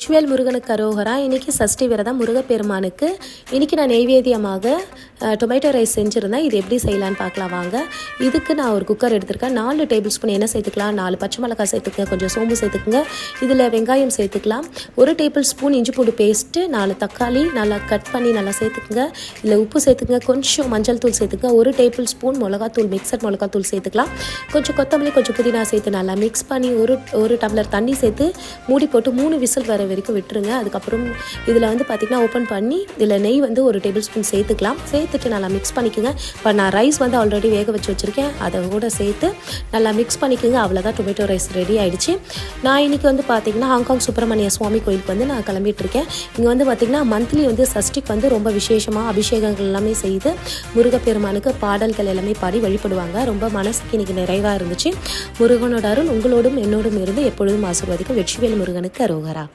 வெற்றிவேல் முருகனுக்கு அரோகரா. இன்றைக்கி சஷ்டி விரதம் முருகப்பெருமானுக்கு. இன்றைக்கி நான் நெய்வேத்தியமாக டொமேட்டோ ரைஸ் செஞ்சுருந்தேன். இது எப்படி செய்யலான்னு பார்க்கலாம் வாங்க. இதுக்கு நான் ஒரு குக்கர் எடுத்துருக்கேன். 4 டேபிள் ஸ்பூன் எண்ணெய் சேர்த்துக்கலாம், 4 பச்சை மிளகாய் சேர்த்துக்கங்க, கொஞ்சம் சோம்பு சேர்த்துக்குங்க. இதில் வெங்காயம் சேர்த்துக்கலாம், 1 டேபிள் ஸ்பூன் இஞ்சி பூண்டு பேஸ்ட்டு, 4 தக்காளி நல்லா கட் பண்ணி நல்லா சேர்த்துக்குங்க. இதில் உப்பு சேர்த்துக்குங்க, கொஞ்சம் மஞ்சள் தூள் சேர்த்துக்குங்க, 1 டேபிள் ஸ்பூன் மிளகாத்தூள் மிக்சட் மிளகாத்தூள் சேர்த்துக்கலாம், கொஞ்சம் கொத்தமல்லி கொஞ்சம் புதினா சேர்த்து நல்லா மிக்ஸ் பண்ணி ஒரு டம்ளர் தண்ணி சேர்த்து மூடி போட்டு 3 விசில் வர வரைக்கும் விட்டுருங்க. அதுக்கப்புறம் இதில் பார்த்திங்கன்னா ஓப்பன் பண்ணி இதில் நெய் 1 டேபிள் ஸ்பூன் சேர்த்துக்கலாம். சேர்த்துட்டு நல்லா மிக்ஸ் பண்ணிக்கோங்க. இப்போ நான் ரைஸ் ஆல்ரெடி வேக வச்சு வச்சுருக்கேன், அதை கூட சேர்த்து நல்லா மிக்ஸ் பண்ணிக்கோங்க. அவ்வளோதான், டொமேட்டோ ரைஸ் ரெடி ஆகிடுச்சு. நான் இன்றைக்கி பார்த்திங்கன்னா ஹாங்காங் சுப்பிரமணிய சுவாமி கோயிலுக்கு நான் கிளம்பிட்டுருக்கேன். இங்கே பார்த்திங்கன்னா மந்த்லி சஷ்டிக்கு ரொம்ப விசேஷமாக அபிஷேகங்கள் எல்லாமே செய்து முருகப்பெருமானுக்கு பாடல்கள் எல்லாமே பாடி வழிபடுவாங்க. ரொம்ப மனசுக்கு இன்றைக்கி நிறைவாக இருந்துச்சு. முருகனோட அருள் உங்களோடும் என்னோடும் இருந்து எப்பொழுதும் ஆசீர்வதிக்கும். வெற்றிவேல் முருகனுக்கு அரோகரா.